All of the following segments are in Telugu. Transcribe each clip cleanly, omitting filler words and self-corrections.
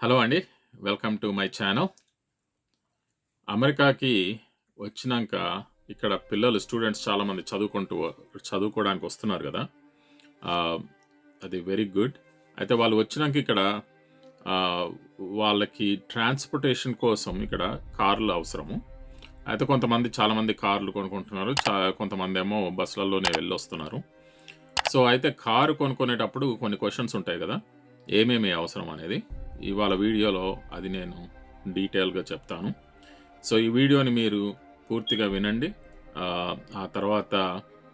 హలో అండి. Welcome to my channel. అమెరికాకి వచ్చినాక ఇక్కడ పిల్లలు స్టూడెంట్స్ చాలామంది చదువుకోవడానికి వస్తున్నారు కదా! ఆహ్, అది వెరీ గుడ్. అయితే వాళ్ళు వచ్చినాక ఇక్కడ ఆహ్, వాళ్ళకి ట్రాన్స్‌పోర్టేషన్ కోసం ఇక్కడ కార్లు అవసరము. అయితే చాలామంది కార్లు కొనుక్కుంటున్నారు. కొంతమందేమో బస్సులలోనే వెళ్ళొస్తున్నారు. సో, అయితే కారు కొనుక్కునేటప్పుడు కొన్ని క్వెషన్స్ ఉంటాయి కదా! ఏమేమి అవసరం అనేది. ఇవాళ వీడియోలో అది నేను డీటెయిల్‌గా చెప్తాను. సో, ఈ వీడియోని మీరు పూర్తిగా వినండి. ఆ తర్వాత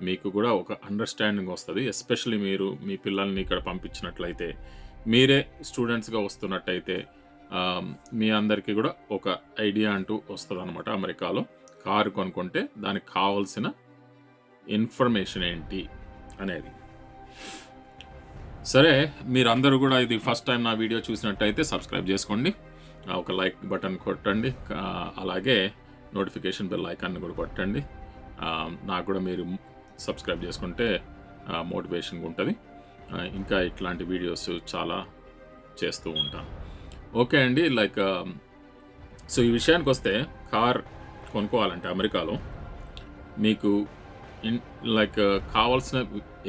మీకు కూడా ఒక అండర్‌స్టాండింగ్ వస్తది. ఎస్పెషల్లీ మీరు మీ పిల్లల్ని ఇక్కడ పంపించినట్లయితే, మీరే స్టూడెంట్స్‌గా వస్తున్నట్టయితే ఆహ్, మీ అందరికీ కూడా ఒక ఐడియా అంటూ వస్తదనమాట అమెరికాలో. కారు కొనుక్కుంటే దానికి కావాల్సిన ఇన్ఫర్మేషన్ ఏంటి అనేది. సరే, మీరందరూ కూడా ఇది ఫస్ట్ టైం నా వీడియో చూసినట్టయితే సబ్స్క్రైబ్ చేసుకోండి. ఒక లైక్ బటన్ కొట్టండి. అలాగే నోటిఫికేషన్ బెల్ ఐకాన్ని కూడా కొట్టండి. నాకు కూడా మీరు సబ్స్క్రైబ్ చేసుకుంటే మోటివేషన్గా ఉంటుంది. ఇంకా ఇట్లాంటి వీడియోస్ చాలా చేస్తూ ఉంటాను. ఓకే అండి. సో ఈ విషయానికి వస్తే, కార్ కొనుక్కోవాలంటే అమెరికాలో మీకు కావాల్సిన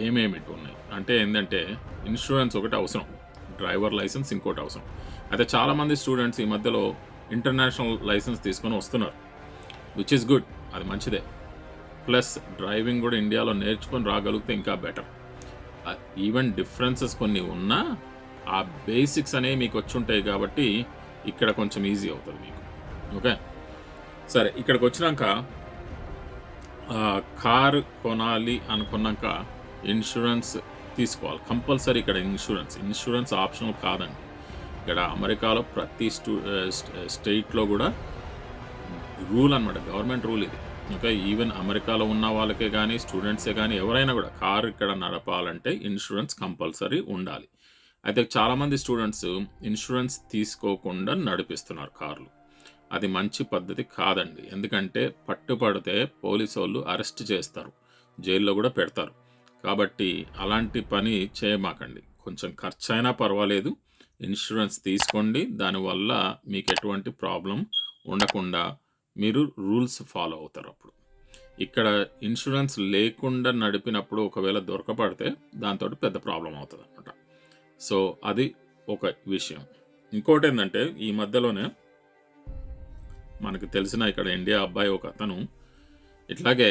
ఏమేమిటి ఉన్నాయి అంటే ఏంటంటే, ఇన్సూరెన్స్ ఒకటి అవసరం, డ్రైవర్ లైసెన్స్ ఇంకోటి అవసరం. అయితే చాలామంది స్టూడెంట్స్ ఈ మధ్యలో ఇంటర్నేషనల్ లైసెన్స్ తీసుకొని వస్తున్నారు, విచ్ ఈస్ గుడ్, అది మంచిదే. ప్లస్ డ్రైవింగ్ కూడా ఇండియాలో నేర్చుకొని రాగలిగితే ఇంకా బెటర్. ఈవెన్ డిఫరెన్సెస్ కొన్ని ఉన్నా ఆ బేసిక్స్ అనేవి మీకు వచ్చి ఉంటాయి కాబట్టి ఇక్కడ కొంచెం ఈజీ అవుతుంది మీకు. ఓకే, సరే, ఇక్కడికి వచ్చినాక కారు కొనాలి అనుకున్నాక ఇన్సూరెన్స్ తీసుకోవాలి కంపల్సరీ. ఇక్కడ ఇన్సూరెన్స్ ఆప్షనల్ కాదండి. ఇక్కడ అమెరికాలో ప్రతి స్టేట్లో కూడా రూల్ అనమాట, గవర్నమెంట్ రూల్ ఇది. ఓకే, ఈవెన్ అమెరికాలో ఉన్న వాళ్ళకే కానీ స్టూడెంట్సే కానీ ఎవరైనా కూడా కారు ఇక్కడ నడపాలంటే ఇన్సూరెన్స్ కంపల్సరీ ఉండాలి. అయితే చాలామంది స్టూడెంట్స్ ఇన్సూరెన్స్ తీసుకోకుండా నడిపిస్తున్నారు కార్లు. అది మంచి పద్ధతి కాదండి. ఎందుకంటే పట్టుపడితే పోలీసు వాళ్ళు అరెస్ట్ చేస్తారు, జైల్లో కూడా పెడతారు. కాబట్టి అలాంటి పని చేయమాకండి. కొంచెం ఖర్చు అయినా పర్వాలేదు, ఇన్సూరెన్స్ తీసుకోండి. దానివల్ల మీకు ఎటువంటి ప్రాబ్లం ఉండకుండా మీరు రూల్స్ ఫాలో అవుతారు. అప్పుడు ఇక్కడ ఇన్సూరెన్స్ లేకుండా నడిపినప్పుడు ఒకవేళ దొరకపడితే దాంతో పెద్ద ప్రాబ్లం అవుతుంది అన్నమాట. సో అది ఒక విషయం. ఇంకోటి ఏంటంటే, ఈ మధ్యలోనే మనకు తెలిసిన ఇక్కడ ఇండియా అబ్బాయి ఒక అతను ఇట్లాగే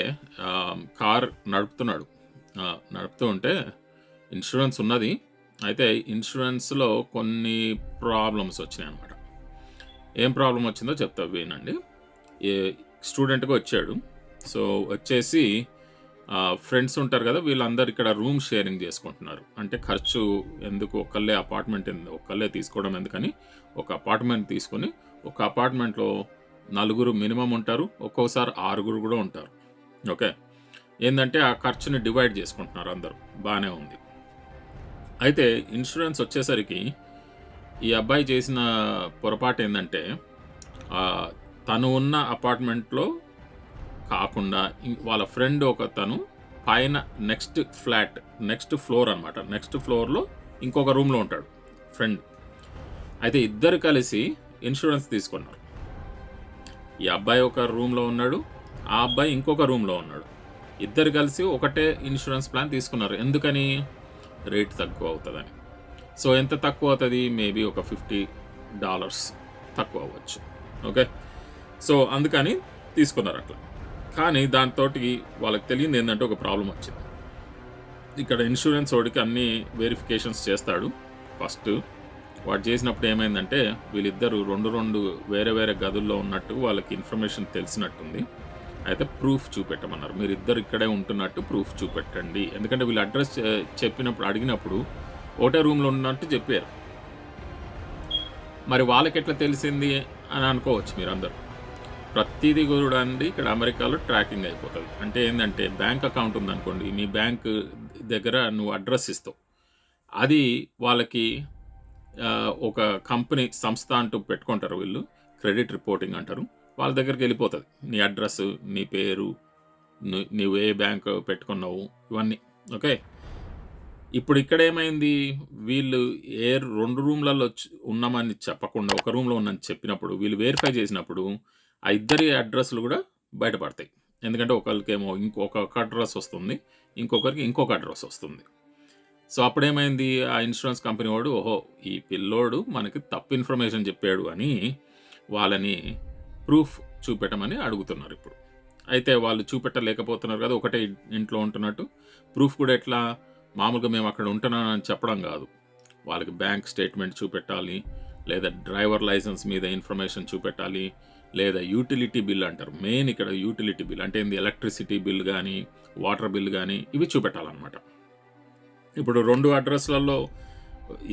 కార్ నడుపుతూ ఉంటే ఇన్సూరెన్స్ ఉన్నది. అయితే ఇన్సూరెన్స్లో కొన్ని ప్రాబ్లమ్స్ వచ్చినాయి అనమాట. ఏం ప్రాబ్లం వచ్చిందో చెప్తా, వినండి. స్టూడెంట్గా వచ్చాడు. సో వచ్చేసి ఫ్రెండ్స్ ఉంటారు కదా, వీళ్ళందరూ ఇక్కడ రూమ్ షేరింగ్ చేసుకుంటున్నారు. అంటే ఖర్చు ఎందుకు, ఒక్కళ్ళే తీసుకోవడం ఎందుకని ఒక అపార్ట్మెంట్ తీసుకొని, ఒక అపార్ట్మెంట్లో నలుగురు మినిమం ఉంటారు, ఒక్కోసారి 6 కూడా ఉంటారు. ఓకే, ఏంటంటే ఆ ఖర్చుని డివైడ్ చేసుకుంటున్నారు అందరూ, బాగానే ఉంది. అయితే ఇన్సూరెన్స్ వచ్చేసరికి ఈ అబ్బాయి చేసిన పొరపాటు ఏంటంటే, తను ఉన్న అపార్ట్మెంట్లో కాకుండా వాళ్ళ ఫ్రెండ్ ఒకతను పైన నెక్స్ట్ ఫ్లోర్ అనమాట, నెక్స్ట్ ఫ్లోర్లో ఇంకొక రూమ్లో ఉంటాడు ఫ్రెండ్. అయితే ఇద్దరు కలిసి ఇన్సూరెన్స్ తీసుకున్నారు. ఈ అబ్బాయి ఒక రూమ్లో ఉన్నాడు, ఆ అబ్బాయి ఇంకొక రూమ్లో ఉన్నాడు. ఇద్దరు కలిసి ఒకటే ఇన్సూరెన్స్ ప్లాన్ తీసుకున్నారు. ఎందుకని? రేట్ తక్కువ అవుతుందని. సో ఎంత తక్కువ అవుతుంది? మేబీ ఒక $50 తక్కువ అవ్వచ్చు. ఓకే, సో అందుకని తీసుకున్నారు అట్లా. కానీ దాంతో వాళ్ళకి తెలియదు ఏంటంటే, ఒక ప్రాబ్లం వచ్చింది. ఇక్కడ ఇన్సూరెన్స్ వాడికి అన్ని వెరిఫికేషన్స్ చేస్తాడు. ఫస్ట్ వాడు చేసినప్పుడు ఏమైందంటే, వీళ్ళిద్దరూ రెండు వేరే వేరే ఉన్నట్టు వాళ్ళకి ఇన్ఫర్మేషన్ తెలిసినట్టుంది. అయితే ప్రూఫ్ చూపెట్టమన్నారు. మీరిద్దరు ఇక్కడే ఉంటున్నట్టు ప్రూఫ్ చూపెట్టండి. ఎందుకంటే వీళ్ళు అడ్రస్ అడిగినప్పుడు ఒకటే రూమ్లో ఉన్నట్టు చెప్పారు. మరి వాళ్ళకి ఎట్లా తెలిసింది అని అనుకోవచ్చు మీరందరూ. ప్రతిదీ కూడా అండి ఇక్కడ అమెరికాలో ట్రాకింగ్ అయిపోతుంది. అంటే ఏంటంటే, బ్యాంక్ అకౌంట్ ఉందనుకోండి, మీ బ్యాంక్ దగ్గర నువ్వు అడ్రస్ ఇస్తావు, అది వాళ్ళకి ఒక కంపెనీ సంస్థ అంటూ పెట్టుకుంటారు వీళ్ళు, క్రెడిట్ రిపోర్టింగ్ అంటారు. వాళ్ళ దగ్గరికి వెళ్ళిపోతుంది నీ అడ్రస్, నీ పేరు, నువ్వు ఏ బ్యాంక్ పెట్టుకున్నావు, ఇవన్నీ. ఓకే, ఇప్పుడు ఇక్కడేమైంది, వీళ్ళు 2 రూమ్‌లలో ఉన్నామని చెప్పకుండా, ఒక రూమ్‌లో ఉన్నామని చెప్పినప్పుడు, వీళ్ళు వెరిఫై చేసినప్పుడు, ఆ ఇద్దరి అడ్రెస్‌లు గూడా బయటపడతాయి. ఎందుకంటే ఒకళ్ళకేమో ఇంకొక అడ్రెస్ వస్తుంది. ఇంకొకరికి ఇంకొక అడ్రెస్ వస్తుంది. సో, అప్పుడేమైంది, ఆ ఇన్స్యూరెన్స్ కంపెనీ వాడు, ఓహో! ఈ పిల్లోడు మనకి తప్పు ఇన్ఫర్మేషన్ చెప్పాడు అని వాళ్ళని ప్రూఫ్ చూపెట్టమని అడుగుతున్నారిప్పుడు. అయితే వాళ్ళు చూపెట్టలేకపోతున్నారు కదా! ఒకటే ఇంట్లో ఉంటున్నట్టు. ప్రూఫ్ కూడా ఎట్లా? మామూలుగా మేము అక్కడ ఉంటున్నామని చెప్పడం గాదు. వాళ్ళకి బ్యాంక్ స్టేట్మెంట్ చూపెట్టాలి, లేదా డ్రైవర్ లైసెన్స్ మీద ఇన్ఫర్మేషన్ చూపెట్టాలి, లేదా యూటిలిటీ బిల్ అంటారు. మెయిన్ ఇక్కడ యూటిలిటీ బిల్ అంటే ఏంది, ఎలక్ట్రిసిటీ బిల్ గానీ, వాటర్ బిల్ గానీ ఇవి చూపెట్టాలనమాట. ఇప్పుడు 2 అడ్రస్‌లలో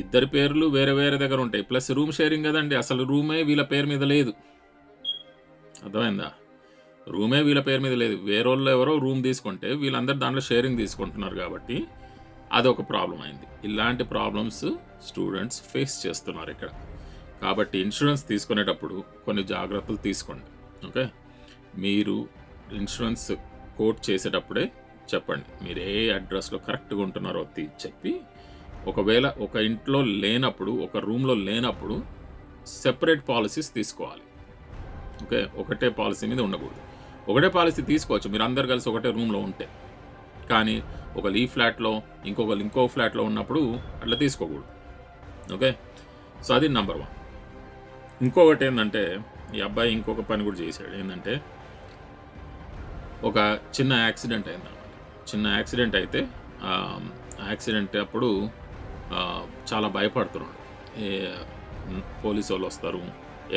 ఇద్దరి పేర్లు వేరే వేరే దగ్గర ఉంటాయి. ప్లస్ రూమ్ షేరింగ్ గదండీ! అసలు రూమే వీళ్ళ పేరు మీద లేదు. అర్థమైందా? రూమే వీళ్ళ పేరు మీద లేదు. వేరోళ్ళు ఎవరో రూమ్ తీసుకుంటే వీళ్ళందరూ దాంట్లో షేరింగ్ తీసుకుంటున్నారు గాబట్టి అదొక ప్రాబ్లమ్ అయింది. ఇలాంటి ప్రాబ్లమ్స్ స్టూడెంట్స్ ఫేస్ చేస్తున్నారు ఇక్కడ. కాబట్టి ఇన్సూరెన్స్ తీసుకునేటప్పుడు కొన్ని జాగ్రత్తలు తీసుకోండి. ఓకే. మీరు ఇన్సూరెన్స్ కోట్ చేసేటప్పుడే చెప్పండి. మీరు ఏ అడ్రస్‌లో కరెక్ట్‌గా ఉంటున్నారో చెప్పి, ఒకవేళ ఒక ఇంట్లో లేనప్పుడు, ఒక రూమ్‌లో లేనప్పుడు సెపరేట్ పాలిసీస్ తీసుకోవాలి. ఓకే. ఒకటే పాలిసీ మీద ఉండకూడదు. ఒకటే పాలిసీ తీసుకోవచ్చు మీరందరూ కలిసి ఒకటే రూమ్‌లో ఉంటే. కానీ ఒకళ్ళు ఈ ఫ్లాట్‌లో, ఇంకొకళ్ళు ఇంకో ఫ్లాట్‌లో ఉన్నప్పుడు అట్లా తీసుకోకూడదు. ఓకే. సో, అది నంబర్ 1. ఇంకొకటేందంటే, ఈ అబ్బాయి ఇంకొక పని కూడా చేశాడు. ఏందంటే, ఒక చిన్న యాక్సిడెంట్ అయిందనమాట. చిన్న యాక్సిడెంట్ అయితే యాక్సిడెంట్ అప్పుడు చాలా భయపడుతున్నాడు. ఏ పోలీసోళ్ళు వస్తారు,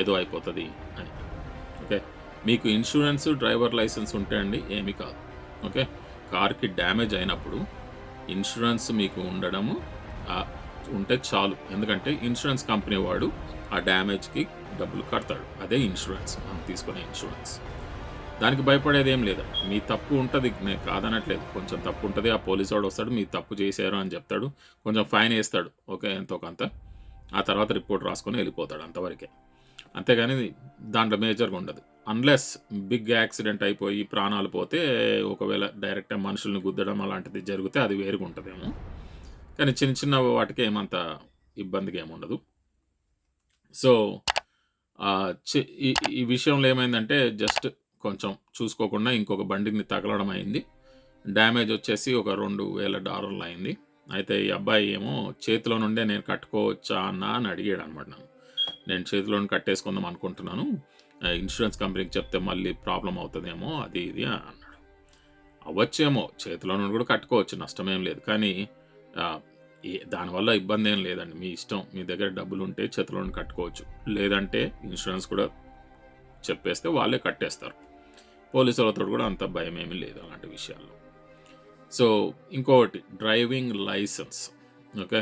ఏదో అయిపోతుంది అని. ఓకే. మీకు ఇన్సూరెన్స్, డ్రైవర్ లైసెన్స్ ఉంటే అండి ఏమీ కాదు. ఓకే. కార్‌కి డ్యామేజ్ అయినప్పుడు ఇన్సూరెన్స్ మీకు ఉండడము ఉంటే చాలు. ఎందుకంటే ఇన్సూరెన్స్ కంపెనీ వాడు ఆ డ్యామేజ్‌కి డబ్బులు కడతాడు. అదే ఇన్సూరెన్స్, మనం తీసుకునే ఇన్సూరెన్స్. దానికి భయపడేది ఏం లేదు. మీ తప్పు ఉంటది, నేను కాదనట్లేదు. కొంచెం తప్పు ఉంటది. ఆ పోలీసోడు వస్తాడు, మీరు తప్పు చేశారు అని చెప్తాడు. కొంచెం ఫైన్ ఏస్తాడు. ఓకే. ఎంతో కొంత. ఆ తర్వాత రిపోర్ట్ రాసుకొని వెళ్ళిపోతాడు, అంతవరకే. అంతేగాని దాంట్లో మేజర్‌గా ఉండదు. అన్‌లెస్ బిగ్ యాక్సిడెంట్ అయిపోయి ప్రాణాలు పోతే, ఒకవేళ డైరెక్ట్‌గా మనుషుల్ని గుద్దడం అలాంటిది జరిగితే అది వేరుగా ఉంటదేమో. కానీ చిన్న చిన్న వాటికి ఏమంత ఇబ్బందిగా ఏముండదు. సో, ఈ ఈ విషయంలో ఏమైందంటే, జస్ట్ కొంచెం చూసుకోకుండా ఇంకొక బండిని తగలడం అయింది. డ్యామేజ్ వచ్చేసి ఒక $2,000 అయింది. అయితే ఈ అబ్బాయి ఏమో చేతిలో నుండే నేను కట్టుకోవచ్చా అన్నా అని అడిగాడనమాట నన్ను. నేను చేతిలోనే కట్టేసుకుందాం అనుకుంటున్నాను. ఇన్సూరెన్స్ కంపెనీకి చెప్తే మళ్ళీ ప్రాబ్లమ్ అవుతుందేమో అది ఇది అన్నాడు. అవ్వచ్చేమో, చేతిలో నుండి కూడా కట్టుకోవచ్చు, నష్టమేం లేదు. కానీ దానివల్ల ఇబ్బంది ఏం లేదండి. మీ ఇష్టం. మీ దగ్గర డబ్బులు ఉంటే చేతిలో నుండి కట్టుకోవచ్చు. లేదంటే ఇన్సూరెన్స్ కూడా చెప్పేస్తే వాళ్ళే కట్టేస్తారు. పోలీసులతో కూడా అంత భయం ఏమీ లేదు అలాంటి విషయాల్లో. సో, ఇంకొకటి driving licence. Okay.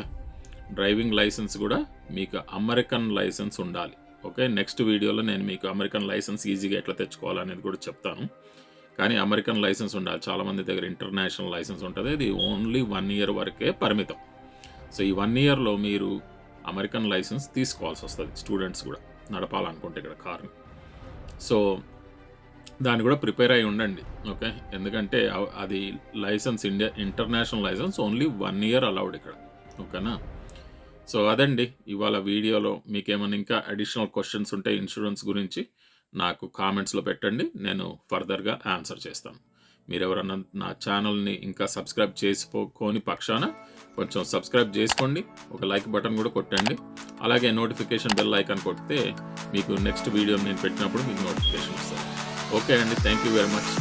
Driving licence కూడా మీకు అమెరికన్ లైసెన్స్ ఉండాలి. ఓకే. నెక్స్ట్ వీడియోలో నేను మీకు అమెరికన్ లైసెన్స్ ఈజీగా ఎట్లా తెచ్చుకోవాలనేది కూడా చెప్తాను. కానీ అమెరికన్ లైసెన్స్ ఉండాలి. చాలామంది దగ్గర ఇంటర్నేషనల్ లైసెన్స్ ఉంటుంది. అది ఓన్లీ 1 ఇయర్ వరకే పరిమితం. సో, ఈ 1 ఇయర్‌లో మీరు అమెరికన్ లైసెన్స్ తీసుకోవాల్సి వస్తుంది. స్టూడెంట్స్ కూడా నడపాలనుకుంటే ఇక్కడ కార్‌ని. సో, దాన్ని కూడా ప్రిపేర్ అయ్యి ఉండండి. ఓకే. ఎందుకంటే అది licence international licence only 1 year allowed ఇక్కడ. ఓకేనా. సో, అదండి ఇవాళ వీడియోలో. మీకేమైనా ఇంకా అడిషనల్ క్వశ్చన్స్ ఉంటే ఇన్సూరెన్స్ గురించి నాకు కామెంట్స్‌లో పెట్టండి. నేను ఫర్దర్‌గా ఆన్సర్ చేస్తాను. మీరెవరన్నా నా ఛానల్‌ని ఇంకా సబ్స్క్రైబ్ చేసుకోని పక్షాన కొంచెం సబ్స్క్రైబ్ చేసుకోండి. ఒక లైక్ బటన్ కూడా కొట్టండి. అలాగే నోటిఫికేషన్ బెల్ ఐకాన్ కొడితే మీకు నెక్స్ట్ వీడియో నేను పెట్టినప్పుడు మీకు నోటిఫికేషన్ వస్తుంది. ఓకే అండి. Thank you very much.